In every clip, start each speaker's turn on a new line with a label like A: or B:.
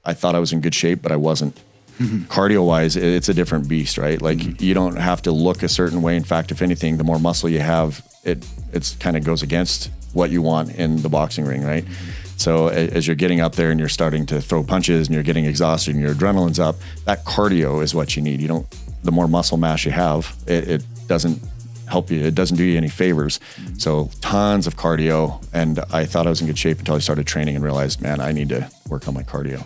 A: I thought I was in good shape, but I wasn't. Cardio wise, it's a different beast, right? Like you don't have to look a certain way. In fact, if anything, the more muscle you have, it's kind of goes against what you want in the boxing ring, right? So as you're getting up there and you're starting to throw punches and you're getting exhausted and your adrenaline's up, that cardio is what you need. The more muscle mass you have, it doesn't help you. It doesn't do you any favors. So tons of cardio. And I thought I was in good shape until I started training and realized, man, I need to work on my cardio.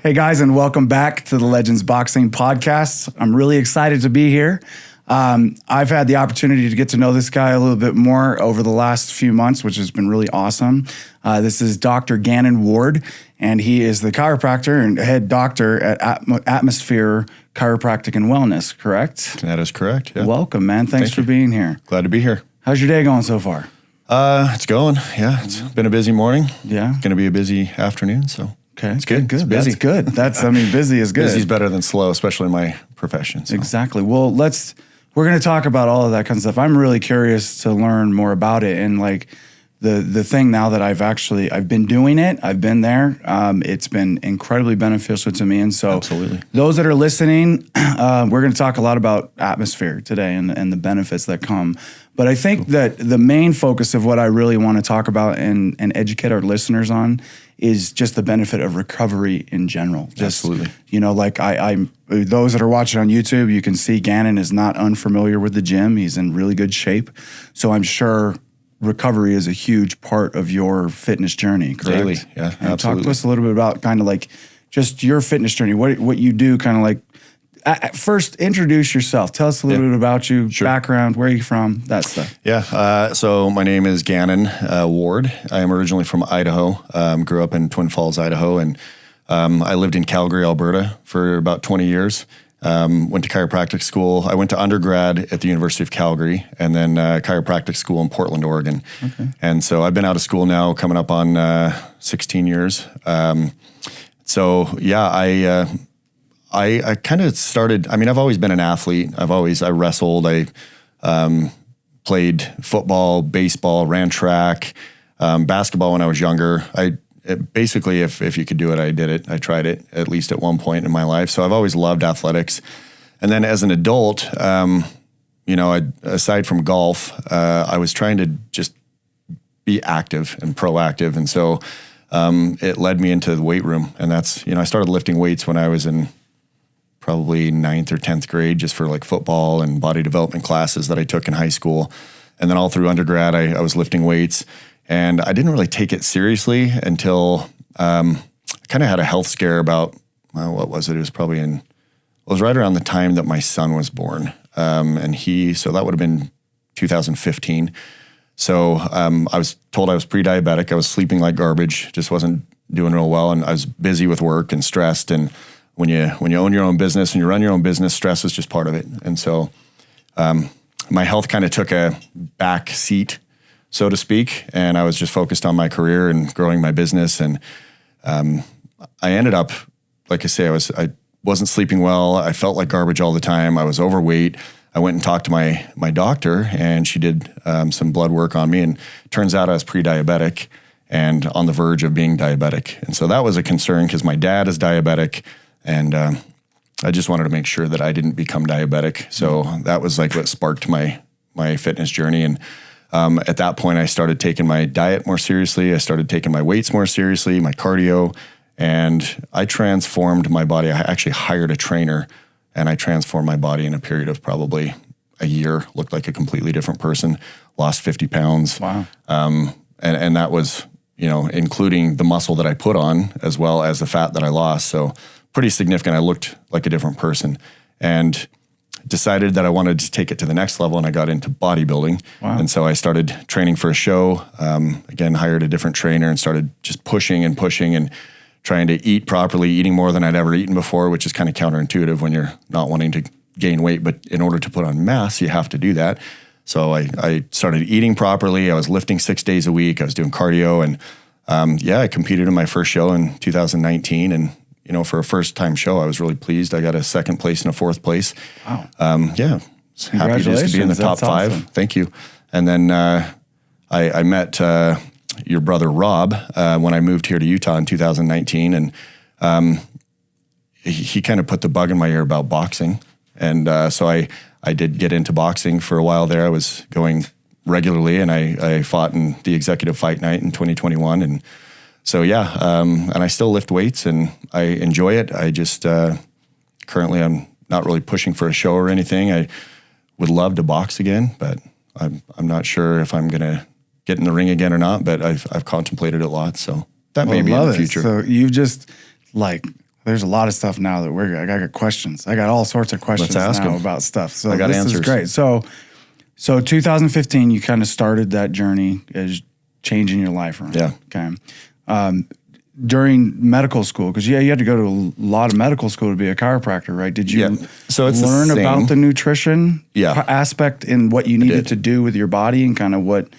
B: Hey guys, and welcome back to the Legends Boxing Podcast. I'm really excited to be here. I've had the opportunity to get to know this guy a little bit more over the last few months, which has been really awesome. This is Dr. Gannon Ward, and he is the chiropractor and head doctor at Atmosphere Chiropractic and Wellness, correct?
A: That is correct, yeah.
B: Welcome, man. Thanks for being here.
A: Glad to be here.
B: How's your day going so far?
A: It's going, yeah. It's been a busy morning.
B: Yeah.
A: Going to be a busy afternoon, so.
B: Okay.
A: It's good.
B: Good.
A: It's busy.
B: That's good. Busy is good.
A: Busy's better than slow, especially in my profession. So.
B: Exactly. Well, we're going to talk about all of that kind of stuff. I'm really curious to learn more about it. And like the thing now that I've been doing it, I've been there. It's been incredibly beneficial to me. And so
A: Absolutely.
B: Those that are listening, we're going to talk a lot about Atmosphere today and the benefits that come. But I think that the main focus of what I really want to talk about and educate our listeners on is just the benefit of recovery in general.
A: Absolutely.
B: Like I'm those that are watching on YouTube, you can see Gannon is not unfamiliar with the gym. He's in really good shape. So I'm sure recovery is a huge part of your fitness journey, correct?
A: Daily, yeah,
B: And
A: absolutely.
B: talk to us a little bit about kind of like just your fitness journey, what you do, kind of like. First, introduce yourself. Tell us a little bit about you, background, where are you from, that stuff.
A: Yeah, so my name is Gannon Ward. I am originally from Idaho. Grew up in Twin Falls, Idaho, and I lived in Calgary, Alberta for about 20 years. Went to chiropractic school. I went to undergrad at the University of Calgary and then chiropractic school in Portland, Oregon. Okay. And so I've been out of school now coming up on 16 years. I kind of started, I've always been an athlete. I wrestled, I played football, baseball, ran track, basketball when I was younger. Basically, if you could do it, I did it. I tried it at least at one point in my life. So I've always loved athletics. And then as an adult, aside from golf, I was trying to just be active and proactive. And so it led me into the weight room. And that's, I started lifting weights when I was in probably 9th or 10th grade, just for like football and body development classes that I took in high school. And then all through undergrad, I was lifting weights, and I didn't really take it seriously until I kind of had a health scare about, what was it? It was right around the time that my son was born. So that would have been 2015. So I was told I was pre-diabetic. I was sleeping like garbage, just wasn't doing real well. And I was busy with work and stressed. And when you own your own business and you run your own business, stress is just part of it. And so my health kind of took a back seat, so to speak, and I was just focused on my career and growing my business. And I ended up, like I say, I wasn't sleeping well. I felt like garbage all the time. I was overweight. I went and talked to my doctor, and she did some blood work on me, and turns out I was pre-diabetic and on the verge of being diabetic. And so that was a concern because my dad is diabetic. And I just wanted to make sure that I didn't become diabetic. So that was like what sparked my fitness journey. And at that point, I started taking my diet more seriously. I started taking my weights more seriously, my cardio, and I transformed my body. I actually hired a trainer, and I transformed my body in a period of probably a year. Looked like a completely different person, lost 50 pounds.
B: Wow.
A: And that was, including the muscle that I put on as well as the fat that I lost. So pretty significant. I looked like a different person, and decided that I wanted to take it to the next level, and I got into bodybuilding. Wow. And so I started training for a show, again, hired a different trainer and started just pushing and trying to eat properly, eating more than I'd ever eaten before, which is kind of counterintuitive when you're not wanting to gain weight. But in order to put on mass, you have to do that. So I started eating properly. I was lifting 6 days a week. I was doing cardio, and I competed in my first show in 2019, and for a first-time show, I was really pleased. I got a 2nd place and a 4th place.
B: Wow.
A: Happy just to be in the top 5.
B: Awesome.
A: Thank you. And then I met your brother Rob when I moved here to Utah in 2019, and he kind of put the bug in my ear about boxing. And so I did get into boxing for a while there. I was going regularly, and I fought in the executive fight night in 2021. And so, and I still lift weights and I enjoy it. I just, currently I'm not really pushing for a show or anything. I would love to box again, but I'm not sure if I'm going to get in the ring again or not, but I've contemplated it a lot. So that may be in the future.
B: So you've just there's a lot of stuff now that I got questions. I got all sorts of questions now about stuff. So
A: I got
B: this
A: answers.
B: is great. So 2015, you kind of started that journey as changing your life around.
A: Yeah.
B: Okay. During medical school, because you had to go to a lot of medical school to be a chiropractor, right? Did you
A: so it's
B: learn
A: the
B: about the nutrition aspect and what you needed to do with your body and kind of what?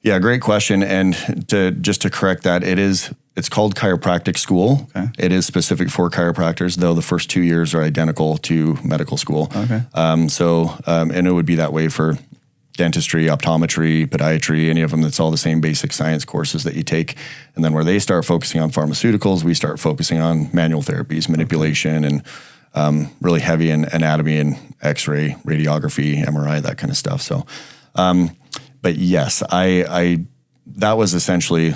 A: Yeah, great question. And to correct that, it's called chiropractic school.
B: Okay.
A: It is specific for chiropractors, though the first 2 years are identical to medical school.
B: Okay.
A: And it would be that way for dentistry, optometry, podiatry, any of them. That's all the same basic science courses that you take. And then where they start focusing on pharmaceuticals, we start focusing on manual therapies, manipulation, and really heavy in anatomy and x-ray, radiography, MRI, that kind of stuff. So, but yes, that was essentially,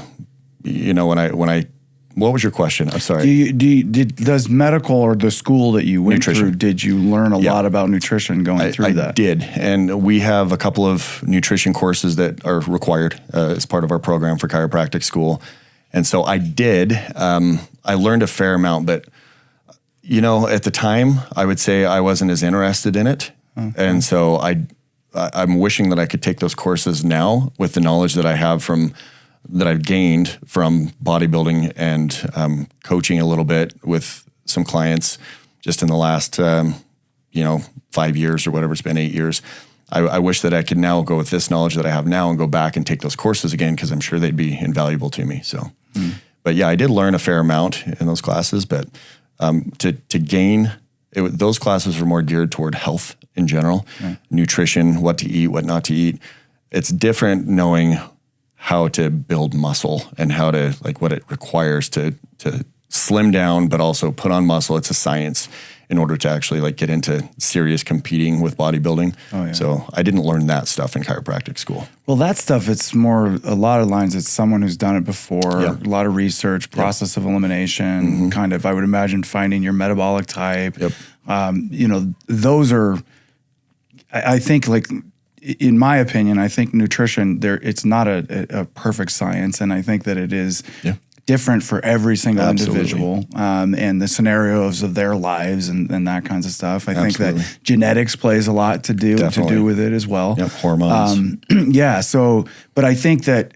A: what was your question? I'm sorry.
B: Does medical or the school that you went through, did you learn a lot about nutrition going through that?
A: I did. And we have a couple of nutrition courses that are required as part of our program for chiropractic school. And so I did. I learned a fair amount, but, at the time, I would say I wasn't as interested in it. Okay. And so I'm wishing that I could take those courses now with the knowledge that I have that I've gained from bodybuilding and coaching a little bit with some clients just in the last, 5 years or whatever it's been, 8 years. I wish that I could now go with this knowledge that I have now and go back and take those courses again, because I'm sure they'd be invaluable to me. So, but yeah, I did learn a fair amount in those classes, but to gain, those classes were more geared toward health in general, nutrition, what to eat, what not to eat. It's different knowing how to build muscle and how to what it requires to slim down, but also put on muscle. It's a science in order to actually get into serious competing with bodybuilding. Oh, yeah. So I didn't learn that stuff in chiropractic school.
B: Well, that stuff, it's more, a lot of lines, it's someone who's done it before, a lot of research, process of elimination, kind of, I would imagine, finding your metabolic type. Those are, I think in my opinion, I think nutrition, it's not a perfect science, and I think that it is different for every single individual, and the scenarios of their lives and that kinds of stuff. I think that genetics plays a lot to do with it as well.
A: Hormones.
B: But I think that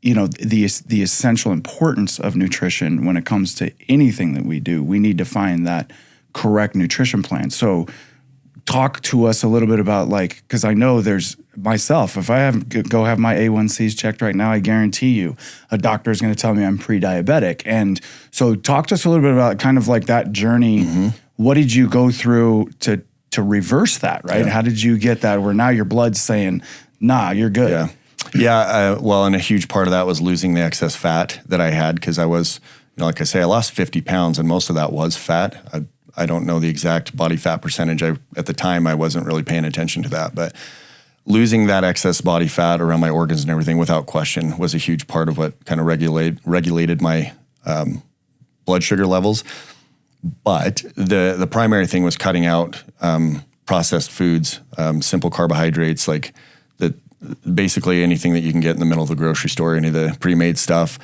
B: the essential importance of nutrition when it comes to anything that we do, we need to find that correct nutrition plan. So talk to us a little bit about because I know there's myself, if I go have my A1Cs checked right now, I guarantee you a doctor is going to tell me I'm pre-diabetic. And so talk to us a little bit about kind of that journey. What did you go through to reverse that, right? How did you get that where now your blood's saying, nah, you're good?
A: Well, and a huge part of that was losing the excess fat that I had, because I was, like I say, I lost 50 pounds and most of that was fat. I don't know the exact body fat percentage. At the time, I wasn't really paying attention to that. But losing that excess body fat around my organs and everything, without question, was a huge part of what kind of regulated my blood sugar levels. But the primary thing was cutting out processed foods, simple carbohydrates, basically anything that you can get in the middle of the grocery store, any of the pre-made stuff.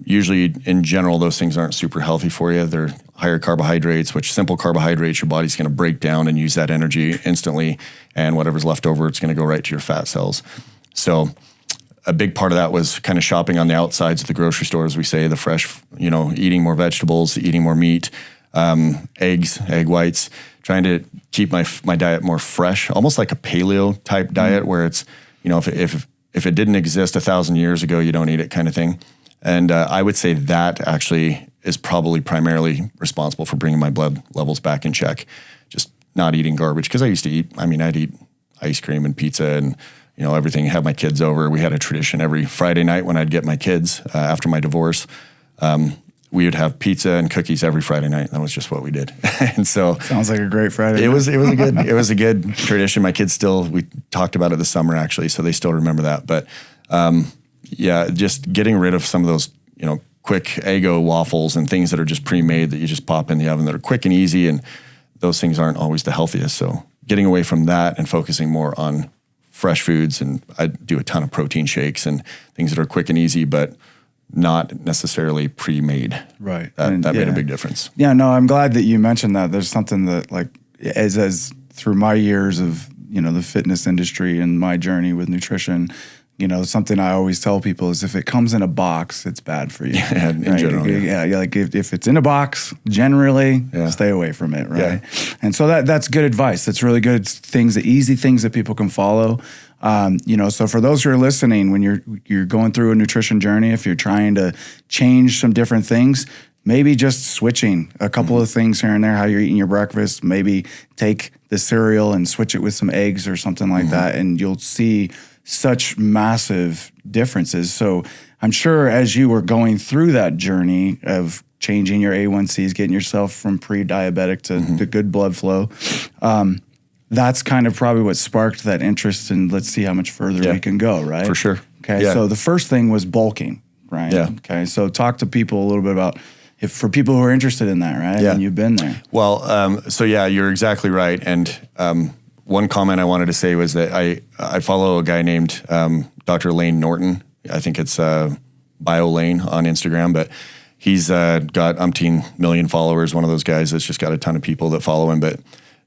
A: Usually, in general, those things aren't super healthy for you. They're higher carbohydrates, which simple carbohydrates, your body's going to break down and use that energy instantly, and whatever's left over, it's going to go right to your fat cells. So a big part of that was kind of shopping on the outsides of the grocery store, as we say, the fresh, eating more vegetables, eating more meat, eggs, egg whites, trying to keep my diet more fresh, almost like a paleo type diet, where it's, if it didn't exist 1,000 years ago, you don't eat it, kind of thing. And I would say that actually is probably primarily responsible for bringing my blood levels back in check. Just not eating garbage, because I used to eat, I'd eat ice cream and pizza and, everything. Have my kids over. We had a tradition every Friday night when I'd get my kids after my divorce. We would have pizza and cookies every Friday night. That was just what we did. And so
B: sounds like a great Friday.
A: It was a good tradition. My kids we talked about it this summer actually, so they still remember that. But just getting rid of some of those, quick Eggo waffles and things that are just pre-made that you just pop in the oven that are quick and easy, and those things aren't always the healthiest. So getting away from that and focusing more on fresh foods, and I do a ton of protein shakes and things that are quick and easy, but not necessarily pre-made.
B: Right.
A: That made a big difference.
B: Yeah, no, I'm glad that you mentioned that. There's something that as through my years of, the fitness industry and my journey with nutrition, something I always tell people is if it comes in a box, it's bad for you.
A: Yeah, in general.
B: Yeah, like if it's in a box, generally, stay away from it, right? Yeah. And so that's good advice. That's really good things, easy things that people can follow. So for those who are listening, when you're going through a nutrition journey, if you're trying to change some different things, maybe just switching a couple of things here and there, how you're eating your breakfast, maybe take the cereal and switch it with some eggs or something like that, and you'll see such massive differences. So I'm sure as you were going through that journey of changing your A1Cs, getting yourself from pre-diabetic to good blood flow, that's kind of probably what sparked that interest in let's see how much further we can go, right?
A: For sure.
B: Okay, so the first thing was bulking, right? Yeah. Okay, so talk to people a little bit about, for people who are interested in that, right?
A: Yeah.
B: And you've been there.
A: Well, you're exactly right. And one comment I wanted to say was that I follow a guy named Dr. Lane Norton. I think it's Bio Lane on Instagram, but he's got umpteen million followers, one of those guys that's just got a ton of people that follow him, but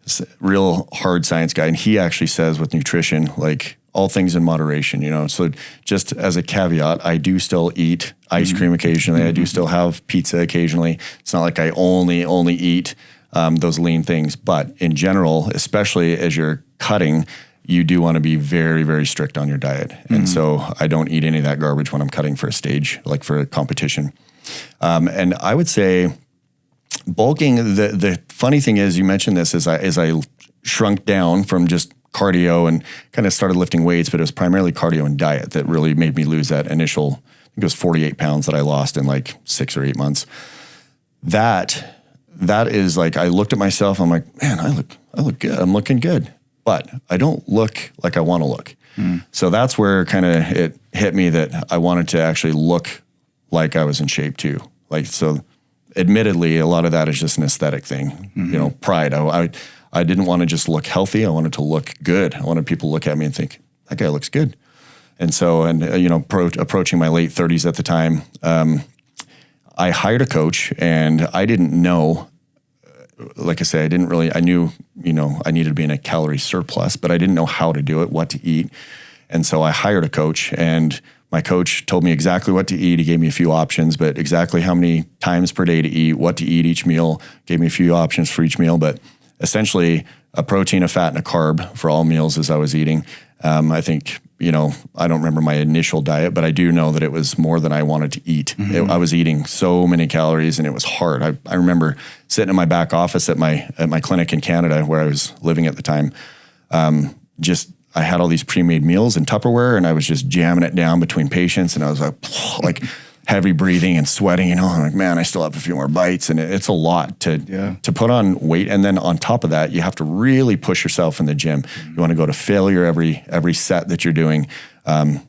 A: it's a real hard science guy. And he actually says with nutrition, like all things in moderation, So just as a caveat, I do still eat ice cream occasionally. I do still have pizza occasionally. It's not like I only eat those lean things. But in general, especially as you're cutting, you do want to be very, very strict on your diet. And so I don't eat any of that garbage when I'm cutting for a stage, like for a competition. And I would say bulking, the funny thing is, you mentioned this, as I shrunk down from just cardio and kind of started lifting weights, but it was primarily cardio and diet that really made me lose that initial, I think it was 48 pounds that I lost in like 6 or 8 months. That is like, I looked at myself, I'm like, man, I look good. I'm looking good, but I don't look like I want to look. So that's where kind of it hit me that I wanted to actually look like I was in shape too. Like, so admittedly, a lot of that is just an aesthetic thing, pride. I didn't want to just look healthy. I wanted to look good. I wanted people to look at me and think, that guy looks good. And so, approaching my late 30s at the time, I hired a coach, and I didn't know, like I say, I knew, I needed to be in a calorie surplus, but I didn't know how to do it, what to eat. And so I hired a coach, and my coach told me exactly what to eat. He gave me a few options, but exactly how many times per day to eat, what to eat each meal, gave me a few options for each meal, but essentially a protein, a fat, and a carb for all meals as I was eating. I think, I don't remember my initial diet, but I do know that it was more than I wanted to eat. I was eating so many calories, and it was hard. I remember sitting in my back office at my clinic in Canada where I was living at the time. I had all these pre-made meals in Tupperware, and I was just jamming it down between patients, and I was like heavy breathing and sweating, I'm like, man, I still have a few more bites. And it's a lot to put on weight. And then on top of that, you have to really push yourself in the gym. You want to go to failure every set that you're doing.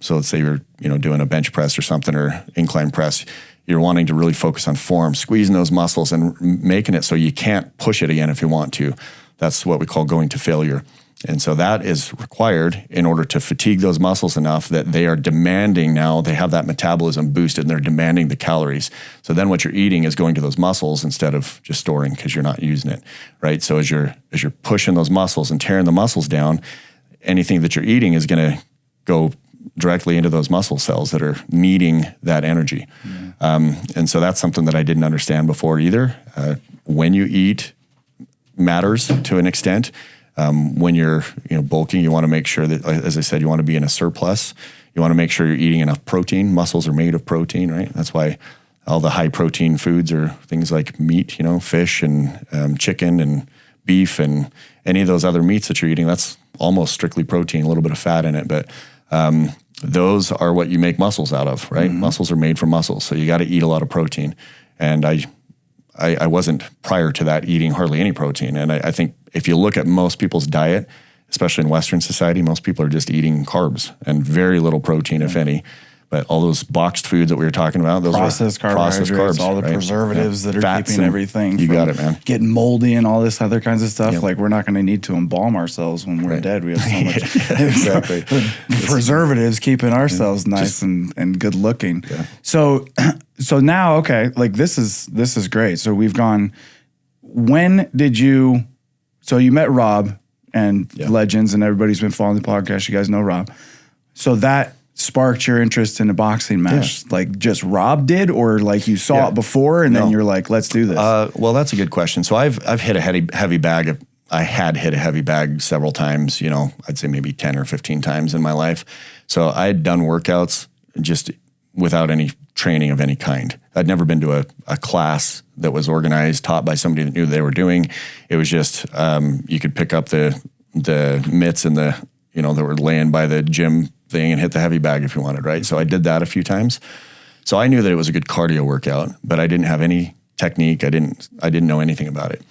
A: So let's say you're, doing a bench press or something, or incline press. You're wanting to really focus on form, squeezing those muscles and making it so you can't push it again if you want to. That's what we call going to failure. And so that is required in order to fatigue those muscles enough that they are demanding now, they have that metabolism boosted and they're demanding the calories. So then what you're eating is going to those muscles instead of just storing because you're not using it, right? So as you're pushing those muscles and tearing the muscles down, anything that you're eating is going to go directly into those muscle cells that are needing that energy. And so that's something that I didn't understand before either. When you eat matters to an extent. When you're bulking, you want to make sure that, as I said, you want to be in a surplus. You want to make sure you're eating enough protein. Muscles are made of protein, right? That's why all the high protein foods are things like meat, fish and chicken and beef and any of those other meats that you're eating, that's almost strictly protein, a little bit of fat in it. But those are what you make muscles out of, right? Muscles are made from muscles. So you got to eat a lot of protein. And I wasn't prior to that eating hardly any protein. And I think if you look at most people's diet, especially in Western society, most people are just eating carbs and very little protein, if any. But all those boxed foods that we were talking about, those
B: processed
A: are processed carbs,
B: all the preservatives that are
A: fats
B: keeping everything
A: you
B: from
A: got it, man.
B: getting moldy and all this other kinds of stuff. Like we're not going to need to embalm ourselves when we're dead. We have so much
A: exactly.
B: preservatives keeping ourselves nice and good looking. Yeah. So now, okay, like this is great. So we've gone. When did you? So you met Rob and Legends, and everybody's been following the podcast. You guys know Rob. So that sparked your interest in a boxing match? Like just Rob did, or like you saw it before and then you're like, let's do this?
A: Well, that's a good question. So I've hit a heavy bag. I had hit a heavy bag several times, I'd say maybe 10 or 15 times in my life. So I had done workouts just without any training of any kind. I'd never been to a class that was organized, taught by somebody that knew what they were doing. It was just, you could pick up the mitts and that were laying by the gym thing and hit the heavy bag if you wanted, right? So I did that a few times. So I knew that it was a good cardio workout, but I didn't have any technique. I didn't know anything about it.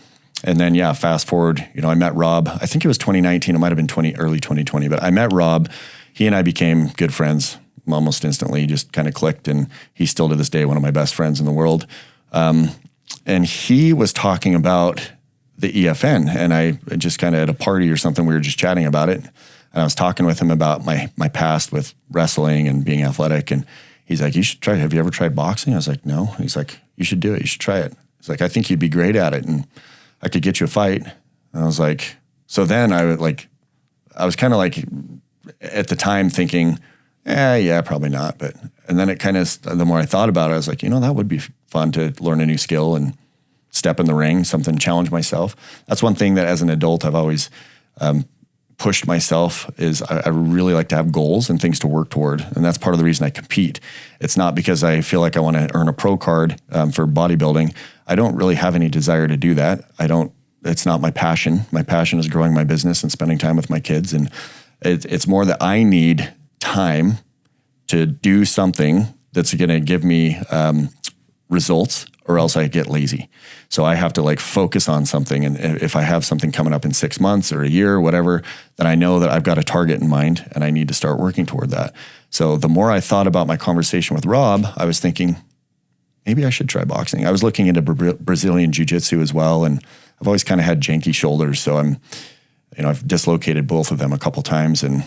A: And then, fast forward, I met Rob. I think it was 2019. It might have been early 2020, but I met Rob. He and I became good friends almost instantly, just kind of clicked. And he's still to this day one of my best friends in the world. And he was talking about the EFN, and I just kind of at a party or something, we were just chatting about it. And I was talking with him about my past with wrestling and being athletic. And he's like, you should try it. Have you ever tried boxing? I was like, no. He's like, you should do it. You should try it. He's like, I think you'd be great at it. And I could get you a fight. And I was like, so then I was kind of like at the time thinking, yeah, probably not. And then it kind of, the more I thought about it, I was like, that would be fun to learn a new skill and step in the ring, something, challenge myself. That's one thing that as an adult, I've always, pushed myself is I really like to have goals and things to work toward. And that's part of the reason I compete. It's not because I feel like I want to earn a pro card for bodybuilding. I don't really have any desire to do that. It's not my passion. My passion is growing my business and spending time with my kids. And it's more that I need time to do something that's going to give me results, or else I get lazy. So I have to focus on something. And if I have something coming up in 6 months or a year or whatever, then I know that I've got a target in mind and I need to start working toward that. So the more I thought about my conversation with Rob, I was thinking, maybe I should try boxing. I was looking into Brazilian jiu-jitsu as well. And I've always kind of had janky shoulders. So I've dislocated both of them a couple times. And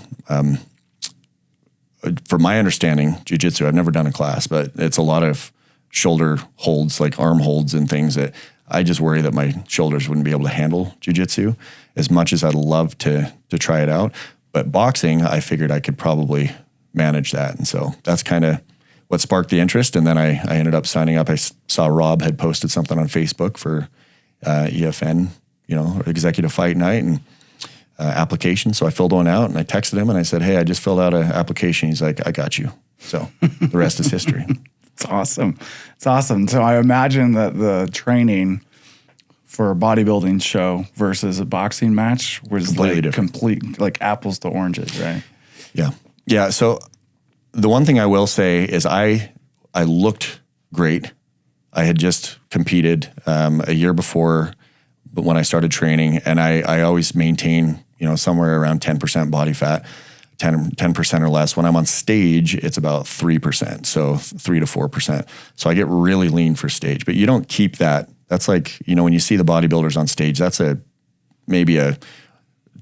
A: from my understanding, jiu-jitsu, I've never done a class, but it's a lot of shoulder holds, like arm holds and things that I just worry that my shoulders wouldn't be able to handle jiu-jitsu as much as I'd love to try it out. But boxing, I figured I could probably manage that. And so that's kind of what sparked the interest. And then I ended up signing up. I saw Rob had posted something on Facebook for EFN, executive fight night and application. So I filled one out and I texted him and I said, hey, I just filled out an application. He's like, I got you. So the rest is history.
B: It's awesome. It's awesome. So I imagine that the training for a bodybuilding show versus a boxing match was complete, like apples to oranges, right?
A: Yeah. Yeah. So the one thing I will say is I looked great. I had just competed a year before, but when I started training, and I always maintain, somewhere around 10% body fat. 10% or less. When I'm on stage, it's about 3%, so 3 to 4%. So I get really lean for stage, but you don't keep that. That's like, when you see the bodybuilders on stage, that's maybe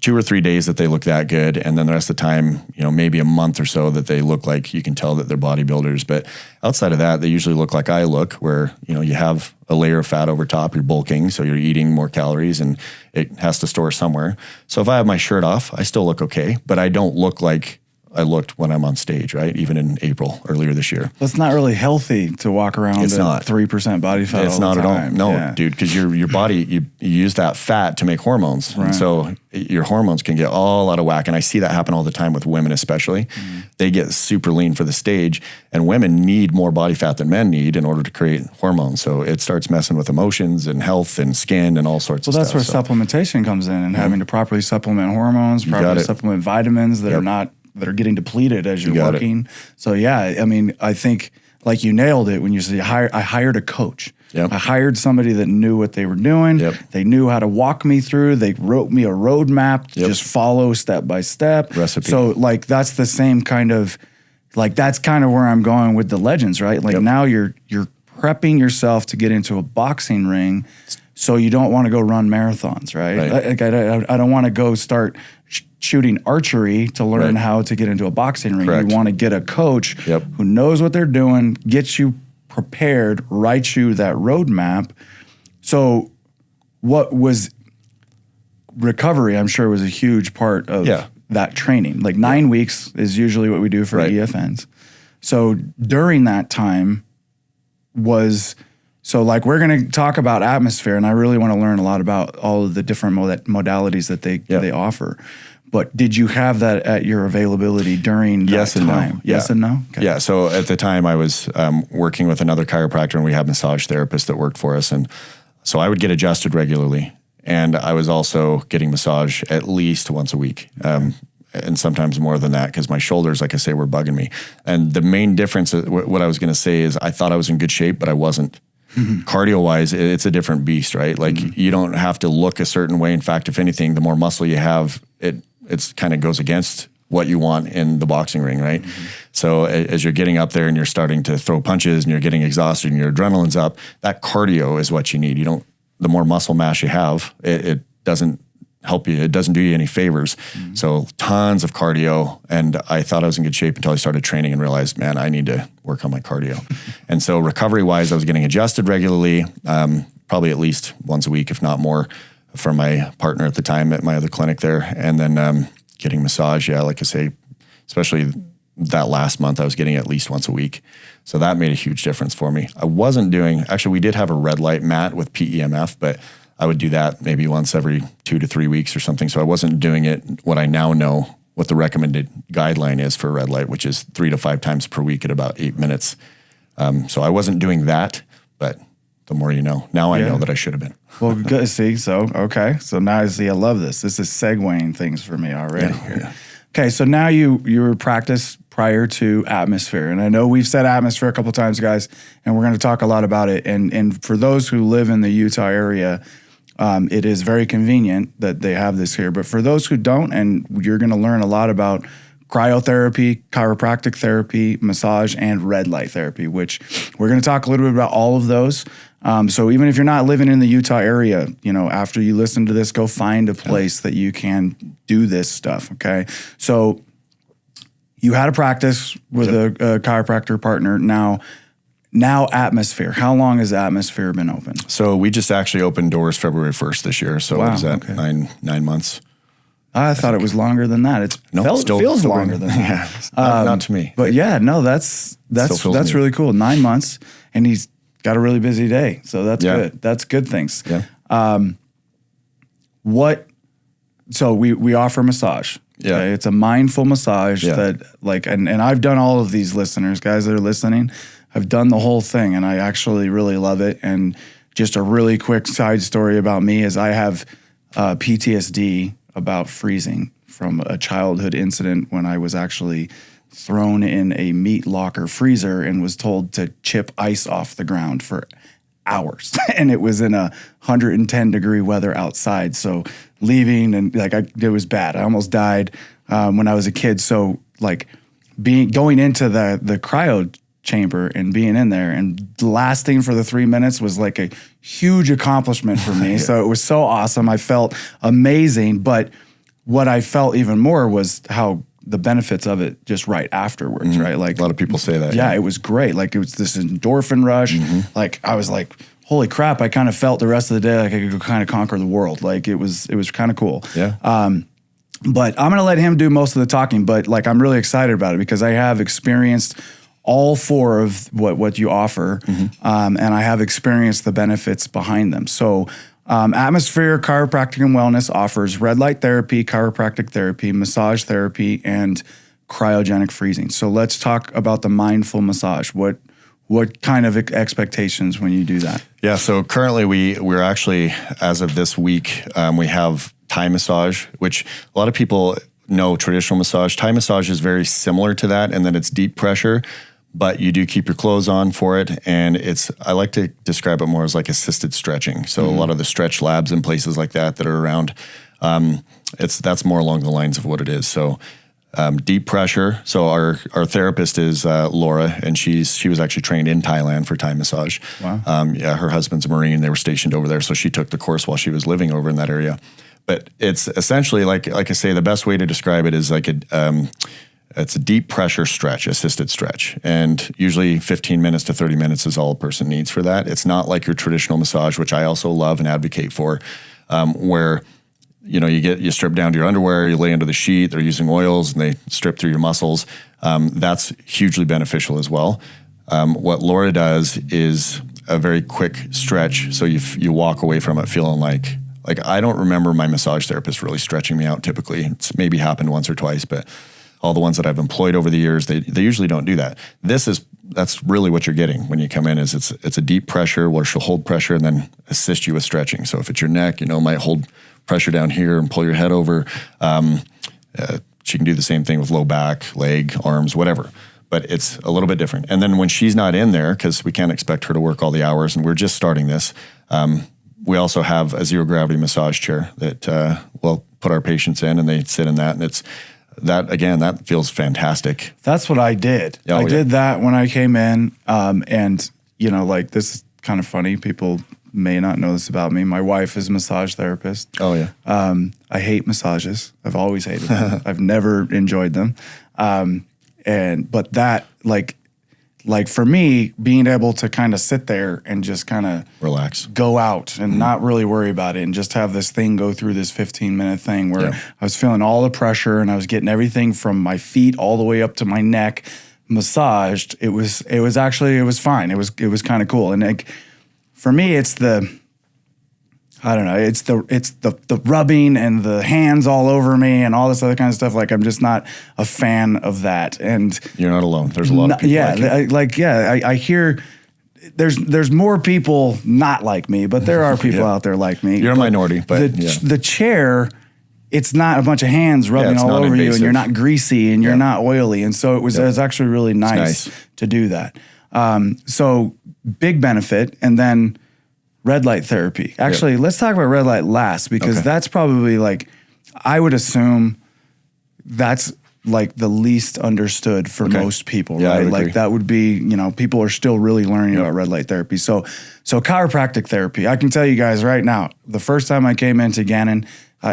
A: 2 or 3 days that they look that good. And then the rest of the time, maybe a month or so that they look like you can tell that they're bodybuilders. But outside of that, they usually look like I look, where, you have a layer of fat over top, you're bulking, so you're eating more calories and it has to store somewhere. So if I have my shirt off, I still look okay, but I don't look like I looked when I'm on stage, right? Even in April earlier this year.
B: It's not really healthy to walk around
A: It's not
B: 3% body fat.
A: It's not at all. No, dude, because your body, you use that fat to make hormones.
B: Right.
A: And so your hormones can get all out of whack. And I see that happen all the time with women, especially. They get super lean for the stage, and women need more body fat than men need in order to create hormones. So it starts messing with emotions and health and skin and all sorts of stuff.
B: Well, that's where supplementation comes in, and having to properly supplement hormones, properly supplement vitamins that are getting depleted as you're working. So yeah, I mean, I think like you nailed it when you said I hired a coach. I hired somebody that knew what they were doing. They knew how to walk me through. They wrote me a roadmap to just follow step by step.
A: Recipe.
B: So like that's the same kind of, like that's kind of where I'm going with the Legends, right? Like now you're prepping yourself to get into a boxing ring, so you don't want to go run marathons, right? Like I don't want to go start shooting archery to learn how to get into a boxing ring. You want to get a coach who knows what they're doing, gets you prepared, writes you that roadmap. So what was recovery, I'm sure, was a huge part of that training. Like 9 weeks is usually what we do for EFNs. So during that time so like we're going to talk about Atmosphere, and I really want to learn a lot about all of the different modalities that they offer. But did you have that at your availability during that time?
A: No.
B: Yes and no? Okay.
A: Yeah. So at the time I was working with another chiropractor, and we had massage therapists that worked for us. And so I would get adjusted regularly. And I was also getting massage at least once a week. And sometimes more than that, because my shoulders, like I say, were bugging me. And the main difference, what I was going to say is I thought I was in good shape, but I wasn't. Cardio-wise, it's a different beast, right? Like you don't have to look a certain way. In fact, if anything, the more muscle you have, it's kind of goes against what you want in the boxing ring, right? So as you're getting up there and you're starting to throw punches and you're getting exhausted and your adrenaline's up, that cardio is what you need. The more muscle mass you have, it doesn't help you. It doesn't do you any favors. So tons of cardio. And I thought I was in good shape until I started training and realized, man, I need to work on my cardio. And so recovery wise, I was getting adjusted regularly, probably at least once a week, if not more, from my partner at the time at my other clinic there. And then getting massage. Yeah, like I say, especially that last month, I was getting at least once a week. So that made a huge difference for me. I wasn't doing, actually, we did have a red light mat with PEMF, but I would do that maybe once every 2 to 3 weeks or something. So I wasn't doing it what I now know what the recommended guideline is for red light, which is 3 to 5 times per week at about 8 minutes. So I wasn't doing that, but the more you know. Now I know that I should have been.
B: Well, good. See, so, okay. So now I see, I love this. This is segueing things for me already. Okay, so now you were practice prior to Atmosphere. And I know we've said Atmosphere a couple times, guys, and we're going to talk a lot about it. And for those who live in the Utah area, it is very convenient that they have this here. But for those who don't, and you're going to learn a lot about cryotherapy, chiropractic therapy, massage, and red light therapy, which we're going to talk a little bit about all of those. So even if you're not living in the Utah area, after you listen to this, go find a place that you can do this stuff, okay? So you had a practice with a chiropractor partner. Now Atmosphere. How long has Atmosphere been open?
A: So we just actually opened doors February 1st this year. So what is that, 9 months?
B: I thought it was longer than that. Feels longer than that.
A: Not to me.
B: But yeah, no, that's really cool. 9 months, and he's got a really busy day. So that's good. That's good things.
A: Yeah.
B: So we offer massage.
A: Yeah.
B: Okay? It's a mindful massage that and I've done all of these, listeners, guys that are listening. I've done the whole thing, and I actually really love it. And just a really quick side story about me is I have PTSD about freezing from a childhood incident when I was actually thrown in a meat locker freezer and was told to chip ice off the ground for hours. And it was in 110 degree weather outside. So leaving and it was bad. I almost died when I was a kid. So going into the cryo chamber and being in there and lasting for the 3 minutes was like a huge accomplishment for me. So it was so awesome. I felt amazing. But what I felt even more was how the benefits of it just right afterwards, right? Like
A: a lot of people say that.
B: Yeah, it was great. Like it was this endorphin rush. Like I was like, holy crap, I kind of felt the rest of the day like I could kind of conquer the world. Like it was kind of cool.
A: Yeah.
B: But I'm going to let him do most of the talking, but like I'm really excited about it because I have experienced all four of what you offer, and I have experienced the benefits behind them. So Atmosphere Chiropractic and Wellness offers red light therapy, chiropractic therapy, massage therapy, and cryogenic freezing. So let's talk about the mindful massage. What kind of expectations when you do that?
A: Yeah, so currently we're actually, as of this week, we have Thai massage, which a lot of people know traditional massage. Thai massage is very similar to that, and then it's deep pressure, but you do keep your clothes on for it. And I like to describe it more as like assisted stretching. So a lot of the stretch labs and places like that are around, that's more along the lines of what it is. So deep pressure. So our therapist is Laura, and she was actually trained in Thailand for Thai massage.
B: Wow.
A: Yeah, her husband's a Marine. They were stationed over there, so she took the course while she was living over in that area. But it's essentially like I say, the best way to describe it is like it's a deep pressure stretch, assisted stretch, and usually 15 minutes to 30 minutes is all a person needs for that. It's not like your traditional massage, which I also love and advocate for, where you strip down to your underwear, you lay under the sheet, they're using oils, and they strip through your muscles. That's hugely beneficial as well. What Laura does is a very quick stretch, so you walk away from it feeling like I don't remember my massage therapist really stretching me out typically. It's maybe happened once or twice, but all the ones that I've employed over the years, they usually don't do that. That's really what you're getting when you come in. Is it's a deep pressure where she'll hold pressure and then assist you with stretching. So if it's your neck, might hold pressure down here and pull your head over. She can do the same thing with low back, leg, arms, whatever. But it's a little bit different. And then when she's not in there, because we can't expect her to work all the hours, and we're just starting this, we also have a zero gravity massage chair that we'll put our patients in, and they sit in that, and it's that feels fantastic.
B: That's what I did. I did that when I came in, and this is kind of funny. People may not know this about me. My wife is a massage therapist.
A: Oh yeah.
B: I hate massages. I've always hated them. I've never enjoyed them. But that like for me, being able to kind of sit there and just kind of
A: relax,
B: go out and not really worry about it, and just have this thing go through this 15-minute thing where I was feeling all the pressure and I was getting everything from my feet all the way up to my neck massaged. It was fine. It was kind of cool. And for me, it's the rubbing and the hands all over me and all this other kind of stuff. Like, I'm just not a fan of that. And
A: you're not alone. There's a lot of people.
B: I hear there's more people not like me, but there are people out there like me.
A: You're a minority, but
B: the chair, it's not a bunch of hands rubbing all over you, and you're not greasy and you're not oily. And so it was actually really nice to do that. So big benefit. And then red light therapy. Actually, let's talk about red light last, because that's probably I would assume that's like the least understood for most people, right? Like that would be, people are still really learning about red light therapy. So chiropractic therapy, I can tell you guys right now, the first time I came into Gannon,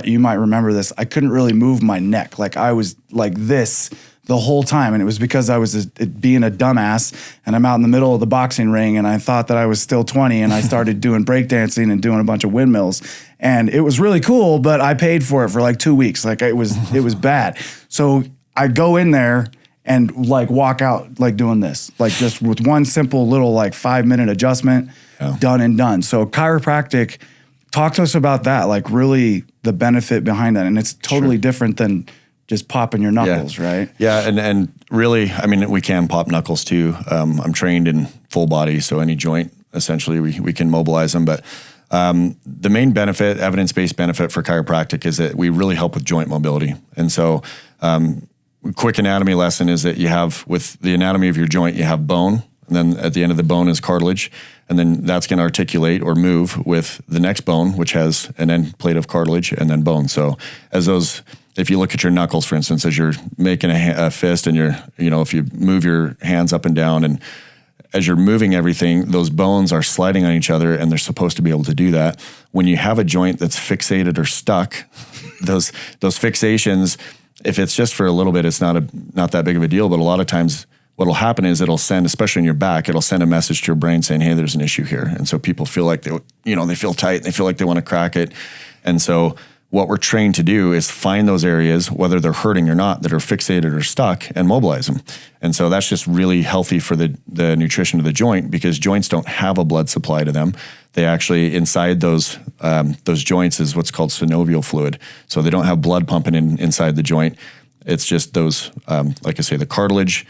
B: you might remember this, I couldn't really move my neck. Like I was like this the whole time. And it was because I was being a dumbass, and I'm out in the middle of the boxing ring, and I thought that I was still 20, and I started doing breakdancing and doing a bunch of windmills, and it was really cool, but I paid for it for like 2 weeks. Like it was bad. So I go in there and walk out doing this, just with one simple little 5-minute adjustment, done and done. So chiropractic, talk to us about that, really the benefit behind that. And it's totally different than just popping your knuckles, right?
A: Yeah, and really, I mean, we can pop knuckles too. I'm trained in full body, so any joint, essentially, we can mobilize them. But the main benefit, evidence-based benefit for chiropractic, is that we really help with joint mobility. And so quick anatomy lesson is that you have, with the anatomy of your joint, you have bone, and then at the end of the bone is cartilage, and then that's going to articulate or move with the next bone, which has an end plate of cartilage, and then bone. So if you look at your knuckles, for instance, as you're making a fist, and if you move your hands up and down, and as you're moving everything, those bones are sliding on each other, and they're supposed to be able to do that. When you have a joint that's fixated or stuck, those fixations, if it's just for a little bit, it's not that big of a deal. But a lot of times, what'll happen is it'll send, especially in your back, it'll send a message to your brain saying, "Hey, there's an issue here." And so people feel like they feel tight, and they feel like they want to crack it. And so what we're trained to do is find those areas, whether they're hurting or not, that are fixated or stuck, and mobilize them. And so that's just really healthy for the nutrition of the joint, because joints don't have a blood supply to them. They actually, inside those joints is what's called synovial fluid. So they don't have blood pumping inside the joint. It's just those, like I say, the cartilage,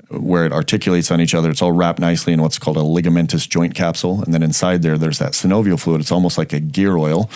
A: where it articulates on each other. It's all wrapped nicely in what's called a ligamentous joint capsule. And then inside there's that synovial fluid. It's almost like a gear oil.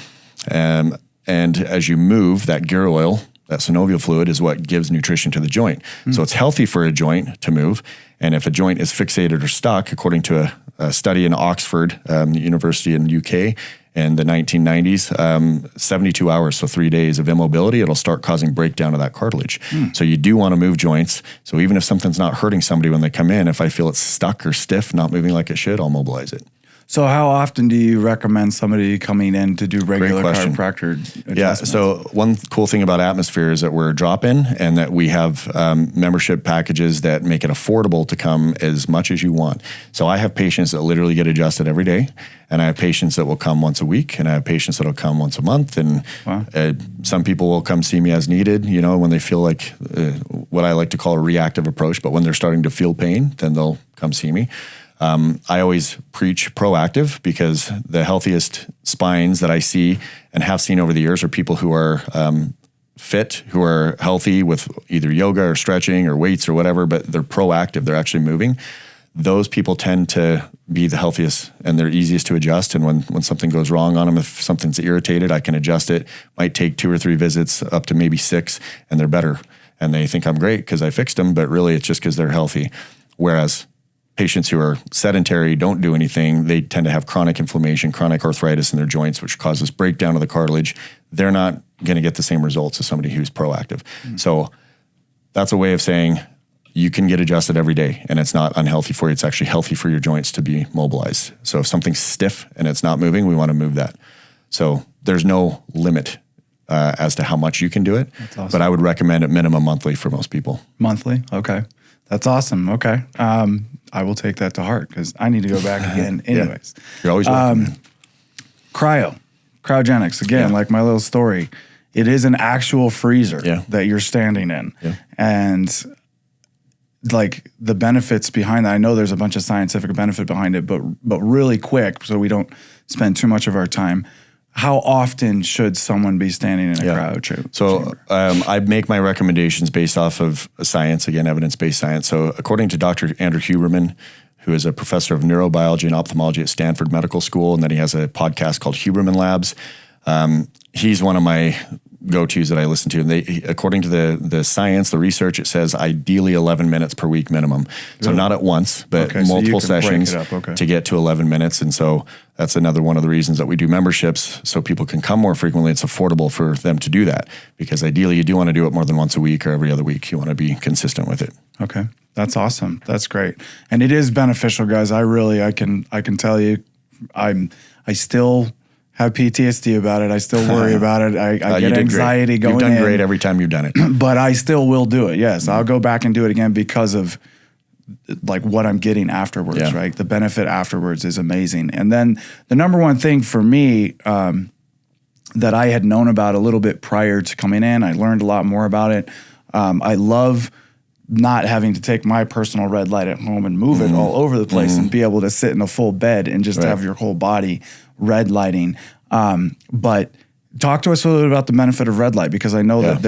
A: And as you move, that gear oil, that synovial fluid, is what gives nutrition to the joint. So it's healthy for a joint to move. And if a joint is fixated or stuck, according to a study in Oxford, University in UK, in the 1990s, 72 hours, so 3 days of immobility, it'll start causing breakdown of that cartilage. So you do want to move joints. So even if something's not hurting somebody when they come in, if I feel it's stuck or stiff, not moving like it should, I'll mobilize it.
B: So how often do you recommend somebody coming in to do regular chiropractor adjustments?
A: Yeah, so one cool thing about Atmosphere is that we're a drop-in, and that we have membership packages that make it affordable to come as much as you want. So I have patients that literally get adjusted every day, and I have patients that will come once a week, and I have patients that will come once a month, and some people will come see me as needed, when they feel like what I like to call a reactive approach, but when they're starting to feel pain, then they'll come see me. I always preach proactive, because the healthiest spines that I see and have seen over the years are people who are fit, who are healthy with either yoga or stretching or weights or whatever, but they're proactive. They're actually moving. Those people tend to be the healthiest, and they're easiest to adjust. And when something goes wrong on them, if something's irritated, I can adjust it. Might take 2 or 3 visits, up to maybe 6, and they're better. And they think I'm great because I fixed them, but really it's just because they're healthy. Whereas patients who are sedentary, don't do anything, they tend to have chronic inflammation, chronic arthritis in their joints, which causes breakdown of the cartilage. They're not going to get the same results as somebody who's proactive. So that's a way of saying you can get adjusted every day, and it's not unhealthy for you. It's actually healthy for your joints to be mobilized. So if something's stiff and it's not moving, we want to move that. So there's no limit as to how much you can do it. That's awesome. But I would recommend at minimum monthly for most people.
B: Monthly? Okay. That's awesome. Okay. I will take that to heart, because I need to go back again anyways.
A: You're always welcome.
B: Cryogenics, again, like my little story. It is an actual freezer that you're standing in. And like the benefits behind that, I know there's a bunch of scientific benefit behind it, but really quick, so we don't spend too much of our time. How often should someone be standing in a cryo chamber?
A: So I make my recommendations based off of science, again, evidence-based science. So according to Dr. Andrew Huberman, who is a professor of neurobiology and ophthalmology at Stanford Medical School, and then he has a podcast called Huberman Labs. He's one of my go-tos that I listen to. And according to the science, the research, it says ideally 11 minutes per week minimum. So not at once, but multiple sessions to get to 11 minutes. And so that's another one of the reasons that we do memberships, so people can come more frequently. It's affordable for them to do that, because ideally you do want to do it more than once a week or every other week. You want to be consistent with it.
B: Okay. That's awesome. That's great. And it is beneficial, guys. I can tell you, I still have PTSD about it. I still worry about it. I get anxiety going in.
A: You've done great every time you've done it.
B: But I still will do it. Yes. I'll go back and do it again because of like what I'm getting afterwards, right? The benefit afterwards is amazing. And then the number one thing for me that I had known about a little bit prior to coming in, I learned a lot more about it. I love not having to take my personal red light at home and move it all over the place and be able to sit in a full bed and just have your whole body red lighting. But talk to us a little bit about the benefit of red light, because I know that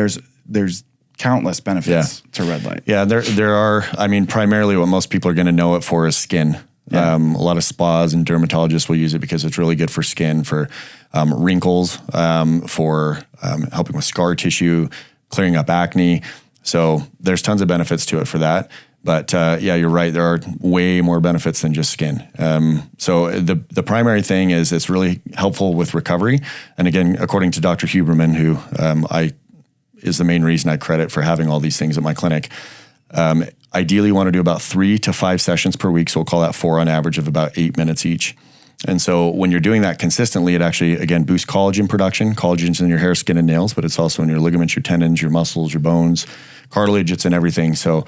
B: there's countless benefits to red light.
A: Yeah, there are. I mean, primarily what most people are going to know it for is skin. A lot of spas and dermatologists will use it because it's really good for skin, for wrinkles, for helping with scar tissue, clearing up acne. So there's tons of benefits to it for that. But you're right. There are way more benefits than just skin. So the primary thing is it's really helpful with recovery. And again, according to Dr. Huberman, who is the main reason I credit for having all these things at my clinic, ideally you want to do about 3 to 5 sessions per week. So we'll call that 4 on average, of about 8 minutes each. And so when you're doing that consistently, it actually, again, boosts collagen production. Collagen's in your hair, skin, and nails, but it's also in your ligaments, your tendons, your muscles, your bones, cartilage, it's in everything. So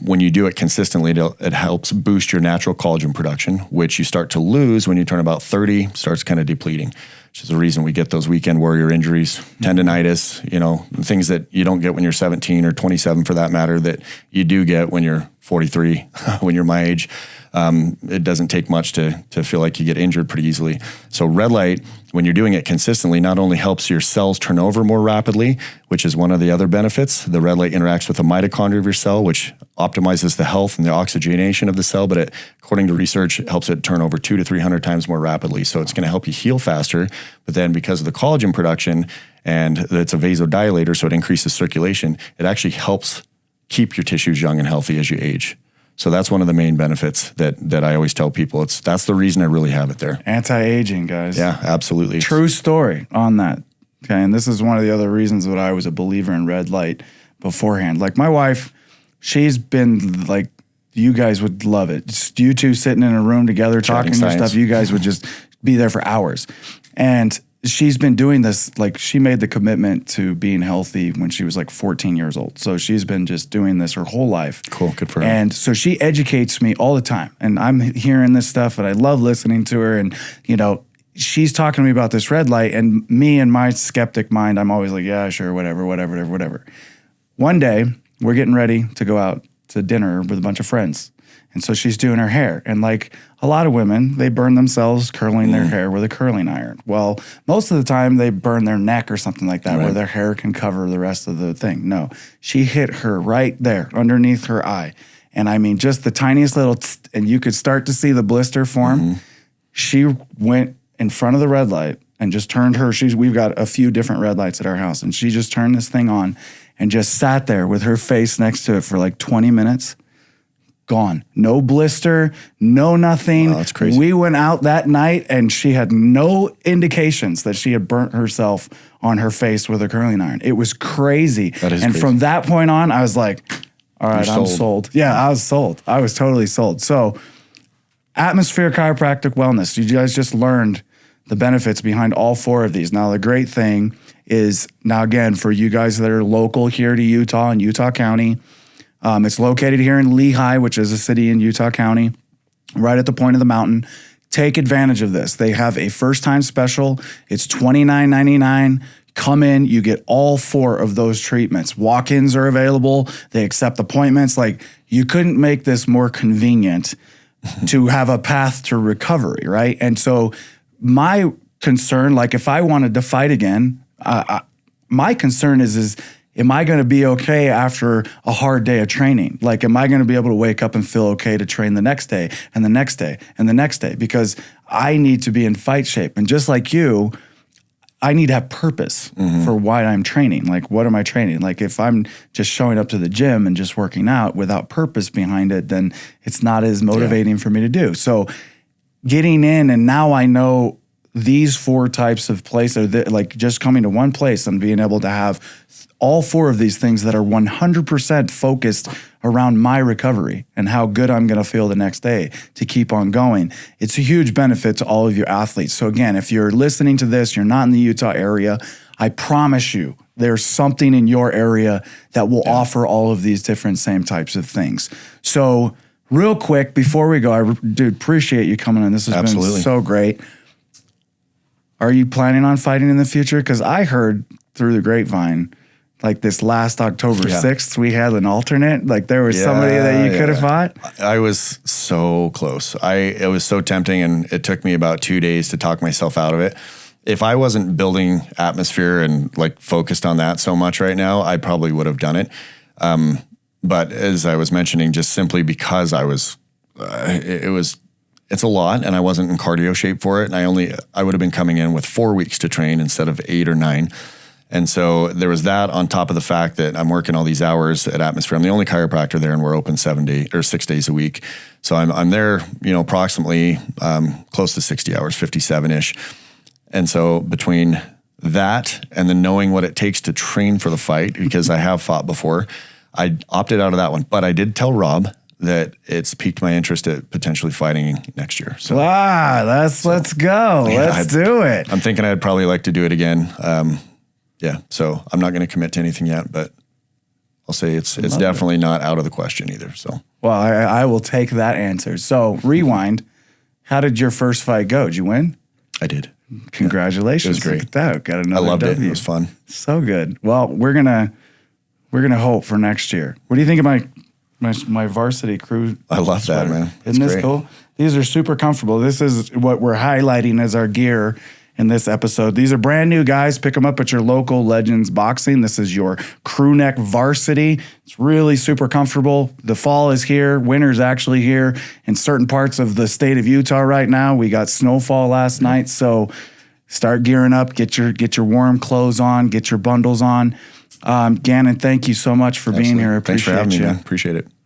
A: when you do it consistently, it helps boost your natural collagen production, which you start to lose when you turn about 30, starts kind of depleting. which is the reason we get those weekend warrior injuries, tendonitis, things that you don't get when you're 17 or 27 for that matter, that you do get when you're 43, when you're my age. It doesn't take much to feel like you get injured pretty easily. So red light, when you're doing it consistently, not only helps your cells turn over more rapidly, which is one of the other benefits. The red light interacts with the mitochondria of your cell, which optimizes the health and the oxygenation of the cell, but according to research, it helps it turn over 200 to 300 times more rapidly. So it's going to help you heal faster. But then because of the collagen production, and it's a vasodilator, so it increases circulation, it actually helps keep your tissues young and healthy as you age. So that's one of the main benefits that I always tell people. That's the reason I really have it there.
B: Anti-aging, guys.
A: Yeah, absolutely.
B: True story on that. Okay, and this is one of the other reasons that I was a believer in red light beforehand. Like my wife, she's been like, you guys would love it. Just you two sitting in a room together talking your stuff, you guys would just be there for hours. And she's been doing this, like she made the commitment to being healthy when she was like 14 years old. So she's been just doing this her whole life.
A: Cool, good for her.
B: And so she educates me all the time. And I'm hearing this stuff and I love listening to her. And, she's talking to me about this red light, and me and my skeptic mind, I'm always like, yeah, sure, whatever. One day, we're getting ready to go out to dinner with a bunch of friends. And so she's doing her hair. And like a lot of women, they burn themselves curling their hair with a curling iron. Well, most of the time they burn their neck or something like that, where their hair can cover the rest of the thing. No, she hit her right there underneath her eye. And I mean, just the tiniest little, and you could start to see the blister form. She went in front of the red light and just turned we've got a few different red lights at our house. And she just turned this thing on and just sat there with her face next to it for like 20 minutes. Gone. No blister, no nothing.
A: Wow, that's crazy.
B: We went out that night and she had no indications that she had burnt herself on her face with a curling iron. It was crazy.
A: That is
B: and
A: crazy.
B: From that point on, I was like, all right, I'm sold. Yeah, I was sold. I was totally sold. So Atmosphere Chiropractic Wellness. You guys just learned the benefits behind all four of these. Now, the great thing is, now again, for you guys that are local here to Utah and Utah County, it's located here in Lehi, which is a city in Utah County, right at the point of the mountain. Take advantage of this. They have a first-time special. It's $29.99. Come in, you get all four of those treatments. Walk-ins are available. They accept appointments. Like, you couldn't make this more convenient to have a path to recovery, right? And so my concern, like if I wanted to fight again, my concern is am I going to be okay after a hard day of training? Like, am I going to be able to wake up and feel okay to train the next day and the next day and the next day? Because I need to be in fight shape. And just like you, I need to have purpose for why I'm training. Like, what am I training? Like, if I'm just showing up to the gym and just working out without purpose behind it, then it's not as motivating for me to do. So getting in, and now I know these four types of places, like just coming to one place and being able to have all four of these things that are 100% focused around my recovery and how good I'm going to feel the next day to keep on going. It's a huge benefit to all of you athletes. So again, if you're listening to this, you're not in the Utah area, I promise you there's something in your area that will offer all of these different same types of things. So real quick, before we go, I do appreciate you coming in. This has been so great. Are you planning on fighting in the future? Because I heard through the grapevine, like this last October 6th, we had an alternate. Like there was somebody that you could have fought.
A: I was so close. It was so tempting, and it took me about 2 days to talk myself out of it. If I wasn't building Atmosphere and like focused on that so much right now, I probably would have done it. But as I was mentioning, just simply because I was, it's a lot, and I wasn't in cardio shape for it. And I would have been coming in with 4 weeks to train instead of 8 or 9. And so there was that on top of the fact that I'm working all these hours at Atmosphere. I'm the only chiropractor there, and we're open 6 days a week. So I'm there, approximately close to 60 hours, 57-ish. And so between that and then knowing what it takes to train for the fight, because I have fought before, I opted out of that one. But I did tell Rob that it's piqued my interest at potentially fighting next year. So
B: let's go. Let's do it.
A: I'm thinking I'd probably like to do it again. So I'm not going to commit to anything yet, but I'll say it's definitely not out of the question either. So,
B: well, I will take that answer. So rewind. How did your first fight go? Did you win?
A: I did.
B: Congratulations.
A: It was great.
B: Look at that. Got
A: I
B: another
A: loved
B: W.
A: it. It was fun.
B: So good. Well, we're gonna hope for next year. What do you think of my varsity crew?
A: I love that, man.
B: Isn't this
A: great.
B: cool? These are super comfortable. This is what we're highlighting as our gear in this episode. These are brand new, guys. Pick them up at your local Legends Boxing. This is your crew neck varsity. It's really super comfortable. The fall is here. Winter's actually here in certain parts of the state of Utah right now. We got snowfall last night, so start gearing up. Get your warm clothes on. Get your bundles on. Gannon, thank you so much for being here. I
A: Thanks for
B: appreciate
A: having me,
B: you.
A: man. Appreciate it.